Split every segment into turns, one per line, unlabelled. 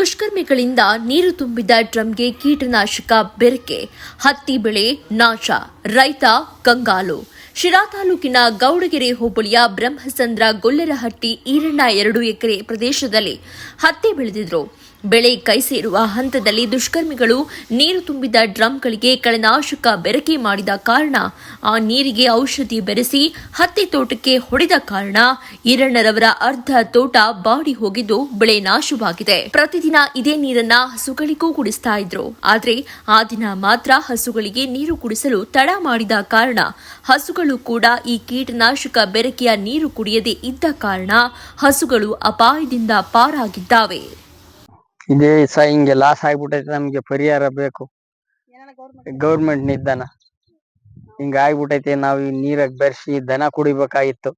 ದುಷ್ಕರ್ಮಿಗಳಿಂದ ನೀರು ತುಂಬಿದ ಡ್ರಮ್ಗೆ ಕೀಟನಾಶಕ ಬೆರಕೆ, ಹತ್ತಿ ಬೆಳೆ ನಾಶ, ರೈತ ಕಂಗಾಲು. ಶಿರಾ ತಾಲೂಕಿನ ಗೌಡಗೆರೆ ಹೋಬಳಿಯ ಬ್ರಹ್ಮಸಂದ್ರ ಗೊಲ್ಲರಹಟ್ಟಿ ಈರಣ್ಣ 2 ಎಕರೆ ಪ್ರದೇಶದಲ್ಲಿ ಹತ್ತಿ ಬೆಳೆದಿದ್ರು. ಬೆಳೆ ಕೈ ಸೇರುವ ಹಂತದಲ್ಲಿ ದುಷ್ಕರ್ಮಿಗಳು ನೀರು ತುಂಬಿದ ಡ್ರಮ್ಗಳಿಗೆ ಕಳೆನಾಶಕ ಬೆರಕೆ ಮಾಡಿದ ಕಾರಣ ಆ ನೀರಿಗೆ ಔಷಧಿ ಬೆರೆಸಿ ಹತ್ತಿ ತೋಟಕ್ಕೆ ಹೊಡೆದ ಕಾರಣ ಈರಣ್ಣರವರ ಅರ್ಧ ತೋಟ ಬಾಡಿ ಹೋಗಿದ್ದು ಬೆಳೆ ನಾಶವಾಗಿದೆ. ಪ್ರತಿದಿನ ಇದೇ ನೀರನ್ನ ಹಸುಗಳಿಗೂ ಕುಡಿಸ್ತಾ ಇದ್ರು. ಆದ್ರೆ ಆ ದಿನ ಮಾತ್ರ ಹಸುಗಳಿಗೆ ನೀರು ಕುಡಿಸಲು ತಡ ಮಾಡಿದ ಕಾರಣ ಹಸುಗಳು ಕೂಡ ಈ ಕೀಟನಾಶಕ ಬೆರಕೆಯ ನೀರು ಕುಡಿಯದೇ ಇದ್ದ ಕಾರಣ ಹಸುಗಳು ಅಪಾಯದಿಂದ ಪಾರಾಗಿದ್ದಾವೆ.
ಇದೇ ಹಿಂಗೆ ಲಾಸ್ ಆಗ್ಬಿಟ್ಟೈತೆ. ನಮ್ಗೆ ಪರಿಹಾರ ಬೇಕು ಗೌರ್ಮೆಂಟ್ ನಿಂದನ. ಹಿಂಗ ಆಗ್ಬಿಟ್ಟೈತೆ. ನಾವ್ ಈ ನೀರಾಗ ಬೆರ್ಸಿ ದನ ಕುಡಿಬೇಕಾಗಿತ್ತು.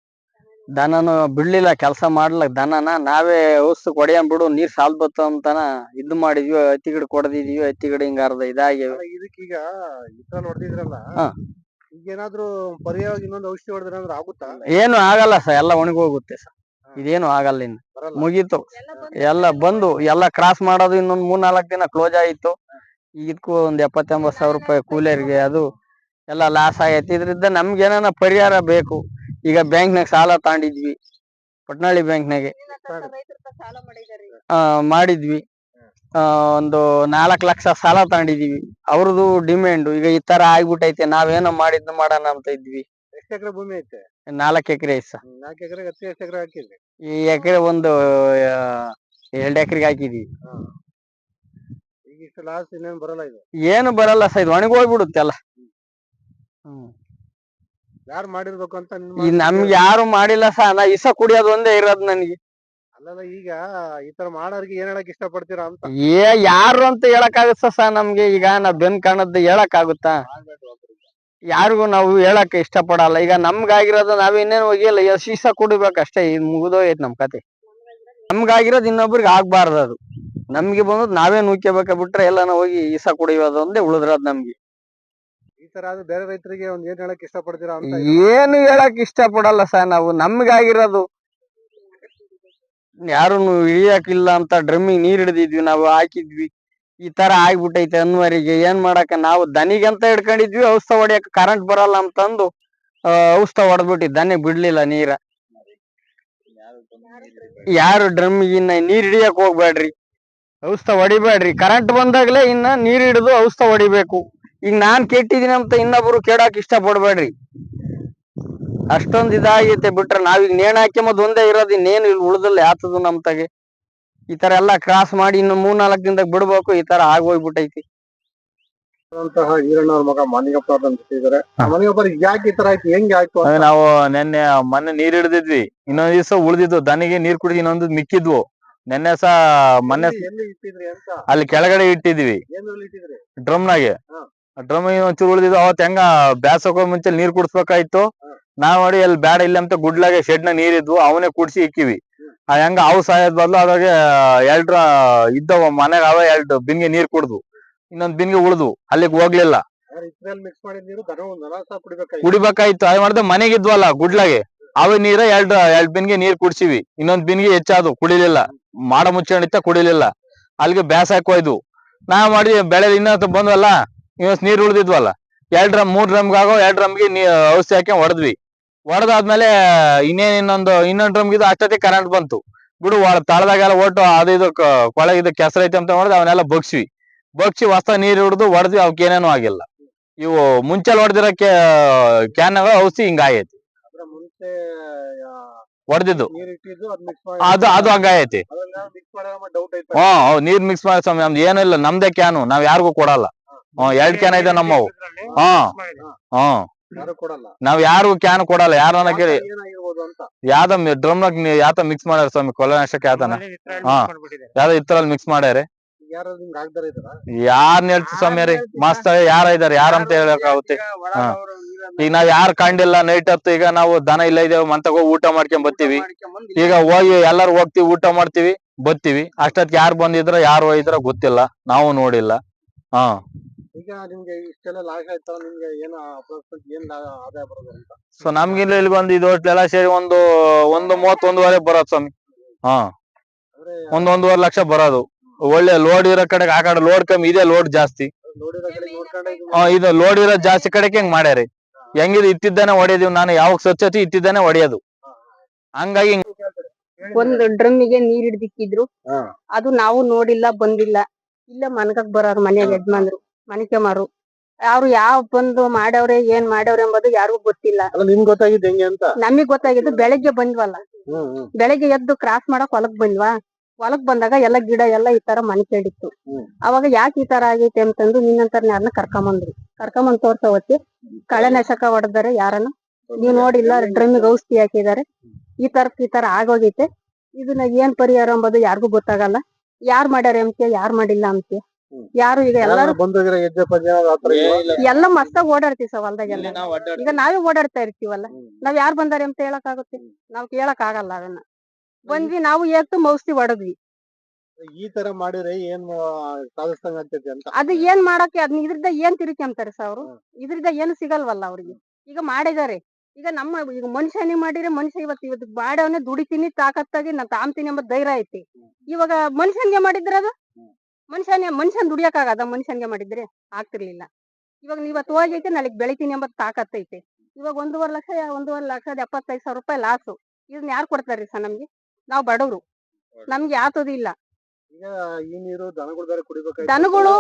ದನನು ಬಿಡ್ಲಿಲ್ಲ, ಕೆಲಸ ಮಾಡ್ಲಕ್. ದನನ ನಾವೇ ಔಷಧಿ ಕೊಡೆಯನ್ ಬಿಡು, ನೀರ್ ಸಾಲ್ ಬತ್ತ ಅಂತಾನ ಇದು ಮಾಡಿದ್ವಿ. ಹತ್ತಿ ಗಿಡ ಕೊಡದಿದ್ವಿ. ಹತ್ತಿ ಗಿಡ ಹಿಂಗ ಅರ್ಧ ಇದಾಗ್ಯವ.
ಇದಕ್ಕೀಗ ಹೊಡೆದಿದ್ರಲ್ಲ, ಈಗೇನಾದ್ರೂ ಪರಿಹಾರ ಇನ್ನೊಂದು ಔಷಧಿ ಹೊಡೆದ್ರೆ ಆಗುತ್ತಾ?
ಏನು ಆಗಲ್ಲ ಸರ್, ಎಲ್ಲ ಒಣಗಿ ಹೋಗುತ್ತೆ ಸರ್. ಇದೇನು ಆಗಲ್ಲ. ಇನ್ನು ಮುಗೀತು ಎಲ್ಲ ಬಂದು ಎಲ್ಲ ಕ್ರಾಸ್ ಮಾಡೋದು. ಇನ್ನೊಂದ್ 3-4 ದಿನ ಕ್ಲೋಸ್ ಆಯ್ತು. ಇದಕ್ಕೂ ಒಂದ್ 70-80 ಸಾವಿರ ರೂಪಾಯಿ ಕೂಲಿಯರ್ಗೆ ಅದು ಎಲ್ಲ ಲಾಸ್ ಆಗೈತಿ. ಇದ್ರಿಂದ ನಮ್ಗೆ ಏನಾನ ಪರಿಹಾರ ಬೇಕು. ಈಗ ಬ್ಯಾಂಕ್ನಾಗ ಸಾಲ ತಗೊಂಡಿದ್ವಿ, ಪಟ್ನಾಳಿ ಬ್ಯಾಂಕ್ನಾಗೆ ಮಾಡಿದ್ವಿ. ಒಂದು 4 ಲಕ್ಷ ಸಾಲ ತಗೊಂಡಿದೀವಿ. ಅವ್ರದ್ದು ಡಿಮ್ಯಾಂಡ್ ಈಗ ಈ ತರ ಆಗ್ಬಿಟ್ಟೈತೆ. ನಾವೇನೋ ಮಾಡಿದ್ನ ಮಾಡೋಣ ಅಂತ ಇದ್ವಿ.
ಎಷ್ಟು ಎಕರೆ ಭೂಮಿ ಐತೆ?
4 ಎಕರೆ ಐತೆ ಸರ್.
4 ಎಕರೆ ಹತ್ತಿ ಎಷ್ಟು ಎಕರೆ ಹಾಕಿದ್ರಿ?
ಈ ಎಕರೆ ಒಂದು 2 ಎಕರೆಗೆ ಹಾಕಿದೀವಿ.
ಈಗ ಇಷ್ಟು ಲಾಸ್ ಇನ್ನೇನು ಬರಲ್ಲ? ಇದು
ಏನು ಬರಲ್ಲ ಸರ್, ಇದು ಒಣಗಿ ಹೋಗ್ಬಿಡುತ್ತೆ ಎಲ್ಲ.
ಯಾರು ಮಾಡಿರ್ಬೇಕು ಅಂತ
ನಮ್ಗೆ ಯಾರು ಮಾಡಿಲ್ಲ ಸರ್. ನಾ ಇಸ ಕುಡಿಯೋದು ಒಂದೇ ಇರೋದು ನನಗೆ.
ಅಲ್ಲಲ್ಲ, ಈಗ ಈ ತರ ಮಾಡೋರ್ಗೆ ಏನ್ ಹೇಳಕ್ ಇಷ್ಟಪಡ್ತೀರಾ ಅಂತ?
ಯಾರು ಅಂತ ಹೇಳಕ್ ಆಗುತ್ತ ಸರ್ ನಮ್ಗೆ? ಈಗ ನಾವ್ ಬೆನ್ ಕಾಣದ್ ಹೇಳಕ್ ಆಗುತ್ತಾ? ಯಾರಿಗೂ ನಾವು ಹೇಳಕ್ ಇಷ್ಟ ಪಡಲ್ಲ. ಈಗ ನಮ್ಗಾಗಿರೋದು ನಾವ್ ಇನ್ನೇನು ಹೋಗಿಲ್ಲ, ಸೀಸ ಕುಡಿಬೇಕಷ್ಟೇ. ಇದು ಮುಗಿದೋಯ್ತು ನಮ್ ಕತೆ. ನಮ್ಗಾಗಿರೋದು ಇನ್ನೊಬ್ರಿಗೆ ಆಗ್ಬಾರ್ದು. ಅದು ನಮ್ಗೆ ಬಂದದ್ ನಾವೇ ನೂಕ್ಯಬೇಕ ಬಿಟ್ರೆ ಎಲ್ಲಾನ ಹೋಗಿ ಈಸ ಕುಡಿಯೋದು ಒಂದೇ ಉಳಿದ್ರದ್ ನಮ್ಗೆ.
ಈ ತರ ಆದ್ರೆ ಬೇರೆ ರೈತರಿಗೆ ಒಂದ್ ಏನ್ ಹೇಳಕ್ ಇಷ್ಟ ಪಡ್ತೀರಾ ಅಂತ?
ಏನು ಹೇಳಕ್ ಇಷ್ಟ ಪಡಲ್ಲ ಸರ್ ನಾವು. ನಮ್ಗಾಗಿರೋದು ಯಾರುನು ಇಳಿಯಾಕಿಲ್ಲ ಅಂತ ಡ್ರಮ್ಮಿಗೆ ನೀರ್ ಹಿಡಿದಿದ್ವಿ, ನಾವು ಹಾಕಿದ್ವಿ. ಈ ತರ ಆಗ್ಬಿಟ್ಟೈತೆ ಅನ್ವರಿಗೆ. ಏನ್ ಮಾಡಕ? ನಾವು ದನಿಗಂತ ಹಿಡ್ಕೊಂಡಿದ್ವಿ. ಔಷಧ ಹೊಡಿಯಕ್ ಕರೆಂಟ್ ಬರಲ್ಲ ಅಂತಂದು ಔಷಧ ಹೊಡೆದ್ಬಿಟ್ಟಿ. ದನಿ ಬಿಡ್ಲಿಲ್ಲ ನೀರ. ಯಾರು ಡ್ರಮ್ಮಿಗೆ ಇನ್ನ ನೀರ್ ಹಿಡಿಯಕ್ ಹೋಗ್ಬೇಡ್ರಿ, ಔಷಧ ಹೊಡಿಬೇಡ್ರಿ. ಕರೆಂಟ್ ಬಂದಾಗ್ಲೇ ಇನ್ನ ನೀರ್ ಹಿಡಿದು ಔಷಧ ಹೊಡಿಬೇಕು. ಈಗ ನಾನ್ ಕೆಟ್ಟಿದೀನಿ ಅಂತ ಇನ್ನೊಬ್ರು ಕೇಳಕ್ ಇಷ್ಟ ಪಡ್ಬೇಡ್ರಿ. ಅಷ್ಟೊಂದ್ ಇದಾಗೈತೆ. ಬಿಟ್ರೆ ನಾವೀಗ ನೇಣ್ ಹಾಕ್ಯಂಬದ್ ಒಂದೇ ಇರೋದು. ಇನ್ನೇನು ಇಲ್ಲಿ ಉಳ್ದಲ್ಲ ಯಾತದು ನಮ್ ತಗೆ. ಈ ತರ ಎಲ್ಲಾ ಕ್ರಾಸ್ ಮಾಡಿ ಇನ್ನು 3-4 ದಿನದಾಗ ಬಿಡ್ಬೇಕು. ಈ ತರ ಆಗೋಗ್ಬಿಟ್ಟೈತಿ.
ಈರಣ್ಣವ್ರ ಮಗ ಮಾನಿಗಪ್ಪ ಅಂತಿದ್ದಾರೆ. ಮಾನಿಗಪ್ಪ ಯಾಕೆ ಈ ತರ ಆಯ್ತು? ಹೆಂಗೆ ಆಯ್ತು?
ನಾವು ಮೊನ್ನೆ ನೀರ್ ಹಿಡಿದಿದ್ವಿ. ಇನ್ನೊಂದ್ ದಿವ್ಸ ಉಳ್ದಿದ್ವು. ದನಿಗೆ ನೀರ್ ಕುಡಿದು ಇನ್ನೊಂದ್ ಮಿಕ್ಕಿದ್ವು. ಮೊನ್ನೆ
ಎಲ್ಲಿ ಇಟ್ಟಿದ್ರಿ ಅಂತ?
ಅಲ್ಲಿ ಕೆಳಗಡೆ ಇಟ್ಟಿದ್ವಿ,
ಇಟ್ಟಿದ್ರಿ
ಡ್ರಮ್ನಾಗೆ. ಡ್ರಮ್ ಒಂಚೂರು ಉಳಿದಿದ್ವು. ಅವತ್ ಹೆಂಗ ಬ್ಯಾಸಕ್ಕೋ ಮುಂಚೆ ನೀರ್ ಕುಡಿಸ್ಬೇಕಾಯ್ತು. ನಾವ್ ನೋಡಿ ಅಲ್ಲಿ ಬ್ಯಾಡ ಇಲ್ಲ ಅಂತ ಗುಡ್ಲಾಗೆ ಶೆಡ್ ನ ನೀರಿದ್ವು, ಅವನೇ ಕುಡ್ಸಿ ಇಕ್ಕಿವಿ. ಹೆಂಗ ಅವು ಸಾಯೋದ್ ಬದ್ಲು ಅದ್ರಾಗೆ 2 ಇದ್ದವ ಮನೆಗೆ. ಅವ 2 ಬಿನ್ಗೆ ನೀರ್ ಕುಡ್ದು ಇನ್ನೊಂದ್ ಬಿನ್ಗೆ ಉಳ್ದು ಅಲ್ಲಿಗೆ ಹೋಗ್ಲಿಲ್ಲ. ಕುಡಿಬೇಕಾಯ್ತು. ಅದ್ ಮಾಡ್ದೆ ಮನೆಗಿದ್ವಲ್ಲ ಗುಡ್ಲಾಗೆ, ಅವ ನೀರ 2 ಬಿನ್ಗೆ ನೀರ್ ಕುಡ್ಸಿವಿ. ಇನ್ನೊಂದ್ ಬಿನ್ಗೆ ಹೆಚ್ಚಾದು ಕುಡಿಲಿಲ್ಲ. ಮಾಡ ಮುಚ್ಕೊಂಡಿತ್ತ ಕುಡಿಲಿಲ್ಲ. ಅಲ್ಲಿಗೆ ಬ್ಯಾಸಾಕ್ ಹೋಯ್ದು. ನಾವ್ ಮಾಡಿ ಬೆಳೆ ಇನ್ನೊಂದು ಬಂದ್ವಲ್ಲ, ಇನ್ನೊಂದ್ ನೀರ್ ಉಳ್ದಿದ್ವಲ್ಲ, 2 ಡ್ರಮ್ 3 ಡ್ರಮ್ಗೆ ಆಗೋ 2 ಡ್ರಮ್ಗೆ ಔಷಧಿ ಹಾಕಿ ಹೊಡೆದ್ವಿ. ಹೊಡೆದಾದ್ಮೇಲೆ ಇನ್ನೊಂದ್ ಡ್ರಮ್ಗಿದ್ದು ಅಷ್ಟೊತ್ತಿಗೆ ಕರೆಂಟ್ ಬಂತು. ಬಿಡು ತಳದಾಗೆಲ್ಲ ಒಟ್ಟು ಅದು ಇದು ಕೊಳೆ ಇದು ಕೆಸರೈತೆ ಅಂತ ಮಾಡಿದ್ರೆ ಅವನ್ನೆಲ್ಲ ಬಗ್ಸ್ವಿ. ಹೊಸ ನೀರ್ ಹಿಡಿದು ಹೊಡೆದ್ವಿ. ಅವಕ್ಕೆ ಏನೇನು ಆಗಿಲ್ಲ. ಇವು ಮುಂಚೆ ಹೊಡೆದಿರೋ ಕ್ಯಾನ್ ಔಷಧಿ ಹಿಂಗಾಗೈತಿ. ಹೊಡೆದಿದ್ದು ಅದು ಹಂಗಾಗೈತಿ. ನೀರ್ ಮಿಕ್ಸ್ ಮಾಡಿ ಸ್ವಾಮಿ. ನಮ್ದು ಏನಿಲ್ಲ, ನಮ್ದೇ ಕ್ಯಾನು. ನಾವ್ ಯಾರಿಗೂ ಕೊಡಲ್ಲ. 2 ಕ್ಯಾನ್ ಐತೆ ನಮ್ಮವು. ನಾವ್ ಯಾರಿಗೂ ಕ್ಯಾನ್ ಕೊಡಲ್ಲ. ಯಾರನ್ನ ಕೇಳಿ ಯಾವ್ದ ಡ್ರಮ್ನಾಗ ಯಾತ ಮಿಕ್ಸ್ ಮಾಡ್ಯಾರ ಸ್ವಾಮಿ. ಕೊಲೆನಾಶಕ ಯಾತನ ಯಾವ್ದೋ ಇತ್ತರಲ್ಲಿ ಮಿಕ್ಸ್ ಮಾಡ್ಯಾರೆ. ಯಾರ್ನ ಹೇಳ್ತಿ ಸ್ವಾಮಿ ರೀ? ಮಸ್ತ್ ಯಾರ ಇದಾರೆ, ಯಾರಂತ ಹೇಳಕ್ಕಾಗುತ್ತೆ? ಈಗ ನಾವ್ ಯಾರು ಕಂಡಿಲ್ಲ. ನೈಟ್ ಹೊತ್ತು ಈಗ ನಾವು ದನ ಇಲ್ಲ ಇದೇವ್ ಮಂತಗ ಹೋಗಿ ಊಟ ಮಾಡ್ಕೊಂಡ್ ಬರ್ತೀವಿ. ಈಗ ಹೋಗಿ ಎಲ್ಲಾರು ಹೋಗ್ತಿವಿ, ಊಟ ಮಾಡ್ತೀವಿ, ಬರ್ತೀವಿ. ಅಷ್ಟೊತ್ತಿಗೆ ಯಾರು ಬಂದಿದ್ರ ಯಾರು ಹೋಗಿದ್ರ ಗೊತ್ತಿಲ್ಲ, ನಾವು ನೋಡಿಲ್ಲ.
ಈಗ ನಿಮ್ಗೆ ಇಷ್ಟೆಲ್ಲ ಲಾಸ್ ಆಯ್ತಲ್ಲ, ನಿಮ್ಗೆ ಏನು ಏನ್ ಆದಾಯ ಬರೋದು ಅಂತ?
ಸೊ ನಮ್ಗಿಲ್ಲ ಇಲ್ಲಿ ಒಂದು ಇದು ಎಲ್ಲ ಸೇರಿ ಒಂದು 30-1.5 ಬರೋದು ಸ್ವಾಮಿ. 1-1.5 ಲಕ್ಷ ಬರೋದು. ಒಳ್ಳೆ ಲೋಡ್ ಇರೋ ಕಡೆಗೆ ಆ ಕಡೆ ಲೋಡ್ ಕಮ್ಮಿ ಇದೆ, ಲೋಡ್ ಜಾಸ್ತಿ.
ನೋಡಿರೋ ಕಡೆ ನೋಡ್ಕೊಂಡೆ ಇದು
ಇದು ಲೋಡ್ ಇರೋ ಜಾಸ್ತಿ ಕಡೆಗೆ ಹೆಂಗ್ ಮಾಡ್ಯಾರಿ. ಹೆಂಗಿದ್ ಇತ್ತಿದ್ದಾನೆ ಹೊಡೆಯೋದು, ನಾನು ಯಾವಾಗ ಸ್ವಚ್ಛತೆ ಇತ್ತಿದ್ದಾನೆ ಹೊಡೆಯೋದು. ಹಂಗಾಗಿ
ಒಂದು ಡ್ರಮ್ಮಿಗೆ ನೀರ್ ಹಿಡ್ದಿಕ್ಕಿದ್ರು.
ಹಾ.
ಅದು ನಾವು ನೋಡಿಲ್ಲ, ಬಂದಿಲ್ಲ. ಇಲ್ಲ ಮನ್ಗಕ್ ಬರೋರು ಮನೆಯ ಯಜಮಾನ್ರು, ಮನಿಕೆಮಾರು ಯಾರು ಯಾವ ಬಂದು ಮಾಡವ್ರೆ ಏನ್ ಮಾಡವ್ರೆ ಎಂಬುದು ಯಾರಿಗೂ ಗೊತ್ತಿಲ್ಲ.
ಅಲ್ಲ ನಿಮ್ಗೆ ಗೊತ್ತಾಗಿದ್ದು ಹೆಂಗೆ ಅಂತ?
ನಮಗ್ ಗೊತ್ತಾಗಿದ್ದು ಬೆಳಗ್ಗೆ ಬಂದ್ವಲ್ಲ,
ಹ್ಮ್.
ಬೆಳಗ್ಗೆ ಎದ್ದು ಕ್ರಾಸ್ ಮಾಡಕ್ ಹೊಲಕ್ ಬಂದ್ವಾ. ಹೊಲಕ್ ಬಂದಾಗ ಎಲ್ಲ ಗಿಡ ಎಲ್ಲ ಈ ತರ ಮನಿಕೊಂಡಿತ್ತು.
ಹ್ಮ್.
ಅವಾಗ ಯಾಕೆ ಈ ತರ ಆಗೈತೆ ಅಂತಂದು ನಿನ್ನಂತರ ಯಾರನ್ನ ಕರ್ಕೊಂಬಂದ್ ತೋರ್ಸ ಹೊತ್ತಿ ಕಳೆನಾಶಕ ಹೊಡೆದಾರೆ. ಯಾರನ್ನು ನೀವ್ ನೋಡಿಲ್ಲ, ಡ್ರಮ್ಮಿಗೆ ಔಷಧಿ ಹಾಕಿದಾರೆ. ಈ ತರ ಆಗೋಗೈತೆ. ಇದನ್ನ ಏನ್ ಪರಿಹಾರ ಎಂಬುದು ಯಾರಿಗೂ ಗೊತ್ತಾಗಲ್ಲ. ಯಾರ್ ಮಾಡ್ಯಾರ ಅಂತೆ, ಯಾರ್ ಮಾಡಿಲ್ಲ ಅಂತೆ. ಯಾರು ಈಗ ಎಲ್ಲಾರು
ಬಂದೋಗಿರೋ ಹೆಜ್ಜೆ ಪಜ್ಜೆ ಆತರ
ಎಲ್ಲ ಮಸ್ತಾಗ್ ಓಡಾಡ್ತೀವಿ ಸರ್ ಹೊಲ್ದಾಗೆಲ್ಲ. ಈಗ ನಾವೇ ಓಡಾಡ್ತಾ ಇರ್ತೀವಲ್ಲ, ನಾವ್ ಯಾರ್ ಬಂದಾರೆ ಅಂತ ಹೇಳಕ್ ಆಗುತ್ತೆ? ನಾವ್ ಕೇಳಕ್ ಆಗಲ್ಲ. ಅದನ್ನ ಬಂದ್ವಿ ನಾವು ಏತ್ತು ಔಷಧಿ ಹೊಡದ್ವಿ.
ಈ ತರ ಮಾಡಿದ್ರೆ ಏನ್ ಸಾಧಿಸ್ದಂಗ ಆಗ್ತೈತಿ ಅಂತ.
ಅದು ಏನ್ ಮಾಡಕ್ಕೆ ಅದ್ನ ಇದ್ರಿಂದ ಏನ್ ತಿರುಗ್ಯಂತಾರೆ ಸರ್ ಅವ್ರು? ಇದ್ರಿಂದ ಏನು ಸಿಗಲ್ವಲ್ಲ ಅವ್ರಿಗೆ. ಈಗ ಮಾಡಿದಾರೆ. ಈಗ ಈಗ ಮನುಷ್ಯನೇ ಮಾಡಿದ್ರೆ ಮನುಷ್ಯ ಇವತ್ತು ಮಾಡವನೇ ದುಡಿತೀನಿ ತಾಕತ್ತಾಗಿ ನಾನ್ ತಾಮ್ತೀನಿ ಎಂಬ ಧೈರ್ಯ ಐತಿ. ಇವಾಗ ಮನುಷ್ಯನ್ಗೆ ಮಾಡಿದ್ರೆ ಅದು ಮನುಷ್ಯನ್ ದುಡಿಯಕ್ ಆಗದ? ಮನುಷ್ಯನ್ಗೆ ಮಾಡಿದ್ರೆ ಆಗ್ತಿರ್ಲಿಲ್ಲ. ಇವಾಗ ಇವತ್ತು ಹೋಗೈತೆ ನಾಳೆಗ್ ಬೆಳಿತೀನಿ ಎಂಬ ತಾಕತ್ತೈತೆ. ಇವಾಗ 1,75,000 ರೂಪಾಯಿ ಲಾಸು. ಇದನ್ನ ಯಾರು ಕೊಡ್ತಾರ್ರಿ ಸರ್ ನಮ್ಗೆ? ನಾವ್ ಬಡವ್ರು, ನಮ್ಗೆ ಯಾತದಿಲ್ಲ.
ಈಗ ಈ ನೀರು ದನಗಳು ಬೇರೆ ಕುಡಿಬೇಕಾಯ್ತು.
ದನಗಳು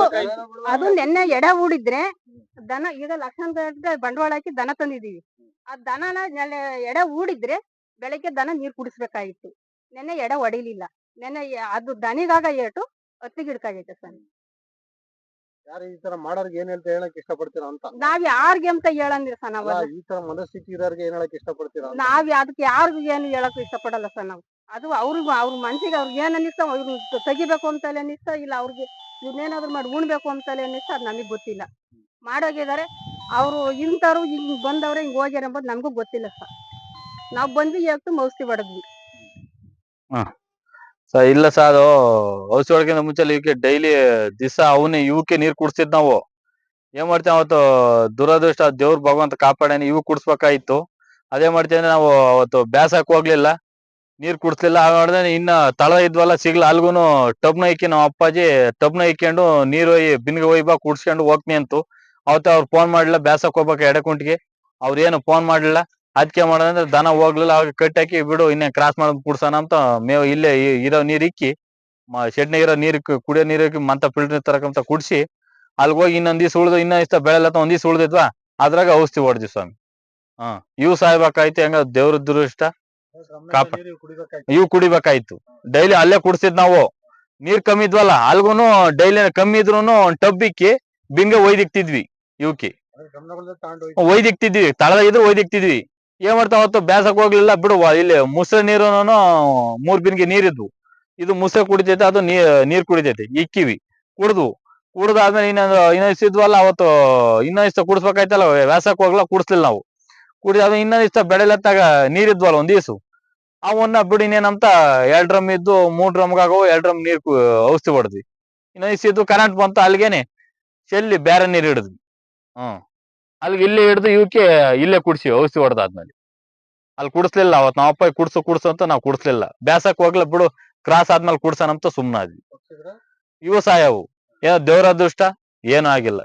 ಅದು ನೆನ್ನೆ ಎಡೆ ಹೂಡಿದ್ರೆ ದನ ಈಗ ಲಕ್ಷಾಂತರ ಬಂಡವಾಳ ಹಾಕಿ ದನ ತಂದಿದೀವಿ. ಆ ದನನ ಎಡೆ ಹೂಡಿದ್ರೆ ಬೆಳಗ್ಗೆ ದನ ನೀರ್ ಕುಡಿಸ್ಬೇಕಾಗಿತ್ತು. ನೆನ್ನೆ ಎಡೆ ಹೊಡಿಲಿಲ್ಲ. ನೆನ್ನೆ ಅದು ದನಿಗಾಗ ಏಟು ಹತ್ತಿ ಗಿಡಕ್ಕಾಗೈತೆ ಸರ್.
ಯಾರು ಈ ತರ ಮಾಡೋರ್ಗೆ ಏನ್ ಹೇಳ್ತಾ ಹೇಳಕ್ ಇಷ್ಟಪಡ್ತೀರಾ ಅಂತ?
ನಾವ್ ಯಾರ್ಗೆ ಅಂತ ಹೇಳಂದಿರ ಸರ್ ನಾವ್
ಅಲ್ಲ, ಈ ತರ ಮನಸ್ಥಿತಿ ಇರೋರ್ಗೆ ಏನ್ ಹೇಳಕ್ ಇಷ್ಟಪಡ್ತೀರಾ ಅಂತ?
ನಾವ್ ಅದಕ್ಕೆ ಯಾರಿಗೂ ಏನು ಹೇಳಕ್ ಇಷ್ಟಪಡಲ್ಲ ಸರ್ ನಾವು. ಅದು ಅವ್ರ ಮನ್ಸಿಗೆ ಅವ್ರಿಗೆ ಏನ್ ಅನ್ನಿಸ್ತಾ ಅವ್ರು ತೆಗಿಬೇಕು ಅಂತಲೇ ಅನ್ನಿಸ್ತಾ, ಇಲ್ಲ ಅವ್ರಿಗೆ ಇನ್ನೇನಾದ್ರು ಮಾಡಿ ಉಣ್ಬೇಕು ಅಂತಲೇ ಅನ್ನಿಸ್ತಾ, ಅದ್ ನಮಗ್ ಗೊತ್ತಿಲ್ಲ. ಮಾಡೋಗಿದ್ದಾರೆ ಅವ್ರು. ಇಂಥವ್ರು ಹಿಂಗ್ ಬಂದವ್ರೆ ಹಿಂಗ್ ಹೋಗ್ಯಾರ ಎಂಬುದು ನಮಗೂ ಗೊತ್ತಿಲ್ಲ ಸರ್. ನಾವ್ ಬಂದ್ವಿ ಇವತ್ತು ಔಷಧಿ ಹೊಡೆದ್ವಿ.
ಇಲ್ಲ ಸರ್, ಅದು ಔಷಧಿ ಹೊಡಕಿಂತ ಮುಂಚೆ ಇವಕ್ಕೆ ಡೈಲಿ ದಿವಸ ಇವಕ್ಕೆ ನೀರ್ ಕುಡ್ಸಿದ್ ನಾವು. ಏನ್ ಮಾಡ್ತೇವೆ ಅವತ್ತು ದುರದೃಷ್ಟ, ದೇವ್ರ ಭಗವಂತ ಕಾಪಾಡೇನೆ ಇವು ಕುಡ್ಸ್ಬೇಕಾಯ್ತು. ಅದೇ ಮಾಡ್ತೇವೆ ನಾವು ಅವತ್ತು ಬ್ಯಾಸಕ್ ಹೋಗ್ಲಿಲ್ಲ, ನೀರ್ ಕುಡ್ಸ್ಲಿಲ್ಲ. ಮಾಡಿದ್ರೆ ಇನ್ನ ತಳ ಇದ್ವಲ್ಲ ಸಿಗ್ಲ, ಅಲ್ಗೂನು ಟಬ್ನ ಇಕ್ಕಿ ನಮ್ಮ ಅಪ್ಪಾಜಿ ಟಬ್ನ ಇಕ್ಕೊಂಡು ನೀರು ಬಿನ್ಗೆ ಬಾ ಕುಡ್ಸ್ಕೊಂಡು ಹೋಗ್ನಿ ಅಂತು. ಅವತ್ತ ಅವ್ರು ಫೋನ್ ಮಾಡ್ಲಿಲ್ಲ, ಬ್ಯಾಸಕ್ ಹೋಗ್ಬೇಕು ಎಡೆಕುಂಟಿಗೆ. ಅವ್ರೇನು ಫೋನ್ ಮಾಡ್ಲಿಲ್ಲ. ಅದಕ್ಕೆ ಮಾಡೋದಂದ್ರೆ ದನ ಹೋಗ್ಲಿಲ್ಲ. ಅವಾಗ ಕಟ್ಟಾಕಿ ಬಿಡು, ಇನ್ನೇ ಕ್ರಾಸ್ ಮಾಡೋದ್ ಕುಡ್ಸೋಣ ಅಂತ ಮೇವು ಇಲ್ಲೇ ಇರೋ ನೀರ್ ಇಕ್ಕಿ ಶೆಡ್ನ ಇರೋ ನೀರ್ ಕುಡಿಯೋ ನೀರ್ ಇಕ್ಕಿ ಮಂತ ಫಿಲ್ಟರ್ ತರಕಂತ ಕುಡ್ಸಿ ಅಲ್ಗ ಹೋಗಿ ಇನ್ನೊಂದ್ ದಿವ್ಸ ಉಳ್ದು ಇನ್ನೊಂದ್ ಬೆಳೆಲ್ಲ ಒಂದ್ ದಿವ್ಸ ಉಳ್ದಿದ್ವಾ, ಅದ್ರಾಗ ಔಷಧಿ ಹೊಡ್ದಿ ಸ್ವಾಮಿ. ಇವು ಸಾಯ್ಬೇಕಾಯ್ತು. ಹೆಂಗ ದೇವ್ರ ದುರಷ್ಟ ಇವು ಕುಡಿಬೇಕಾಯ್ತು. ಡೈಲಿ ಅಲ್ಲೇ ಕುಡ್ಸಿದ್ ನಾವು. ನೀರ್ ಕಮ್ಮಿ ಇದ್ವಲ್ಲ, ಅಲ್ಗೂನು ಡೈಲಿ ಕಮ್ಮಿ ಇದ್ರೂನು ಒಂದ್ ಟಬ್ ಇಕ್ಕಿ ಬಿಂಗೆ ಒಯ್ದಿಕ್ತಿದ್ವಿ. ಇವಕ್ಕೆ ಒಯ್ದಿಕ್ತಿದ್ವಿ, ತಳದ ಇದ್ರು ಒಯ್ದಿಕ್ತಿದ್ವಿ. ಏನ್ ಮಾಡ್ತಾವ ಅವತ್ತು ಬ್ಯಾಸಕ್ ಹೋಗ್ಲಿಲ್ಲ, ಬಿಡು ಇಲ್ಲಿ ಮುಸ್ರೆ ನೀರು 3 ಬಿನ್ಗೆ ನೀರಿದ್ವು. ಇದು ಮುಸ್ರೆ ಕುಡಿತೈತೆ, ಅದು ನೀರ್ ಕುಡಿತೈತೆ. ಇಕ್ಕಿವಿ, ಕುಡ್ದಾದ್ಮೇಲೆ ಇನ್ನೊಂದಿದ್ವಲ್ಲ ಅವತ್ತು ಇನ್ನೊಂದಿಷ್ಟ ಕುಡಿಸ್ಬೇಕಾಯ್ತಲ್ಲ, ವ್ಯಾಸಕ್ ಹೋಗ್ಲ ಕುಡಿಸ್ಲಿಲ್ಲ ನಾವು. ಕುಡಿದಾದ್ಮೇಲೆ ಇನ್ನೊಂದಿಷ್ಟ ಬೆಳೆಲೆತ್ತಾಗ ನೀರಿದ್ವಲ್ಲ ಒಂದ್ ದಿವ್ಸ, ಅವನ್ನ ಬಿಡು ಇನ್ನೇನಂತ 2 ಡ್ರಮ್ ಇದ್ದು 3 ಡ್ರಮ್ಗಾಗವು 2 ಡ್ರಮ್ ನೀರ್ ಔಷಧಿ ಹೊಡೆದ್ವಿ. ಇನ್ನೊಂದಿಷ್ಟ ಇದ್ದು ಕರೆಂಟ್ ಬಂತು, ಅಲ್ಲಿಗೇನೆ ಚೆಲ್ಲಿ ಬೇರೆ ನೀರ್ ಹಿಡಿದ್ವಿ. ಅಲ್ಲಿಗೆ ಇಲ್ಲೇ ಹಿಡ್ದು ಇವಕ್ಕೆ ಇಲ್ಲೇ ಕುಡ್ಸಿವಿ ಔಷಧಿ ಹೊಡೆದಾದ್ಮೇಲೆ. ಅಲ್ಲಿ ಕುಡಿಸ್ಲಿಲ್ಲ ಅವತ್ ನಾವ್ ಅಪ್ಪ ಕುಡ್ಸು ಅಂತ ನಾವ್ ಕುಡಿಸ್ಲಿಲ್ಲ. ಬ್ಯಾಸಕ್ ಹೋಗ್ಲ ಬಿಡು, ಕ್ರಾಸ್ ಆದ್ಮೇಲೆ ಕುಡ್ಸೋಣಂತ ಸುಮ್ನಾದ್ವಿ. ಇವು ಸಾಯವು. ಏನೋ ದೇವ್ರ ಅದೃಷ್ಟ, ಏನೂ ಆಗಿಲ್ಲ.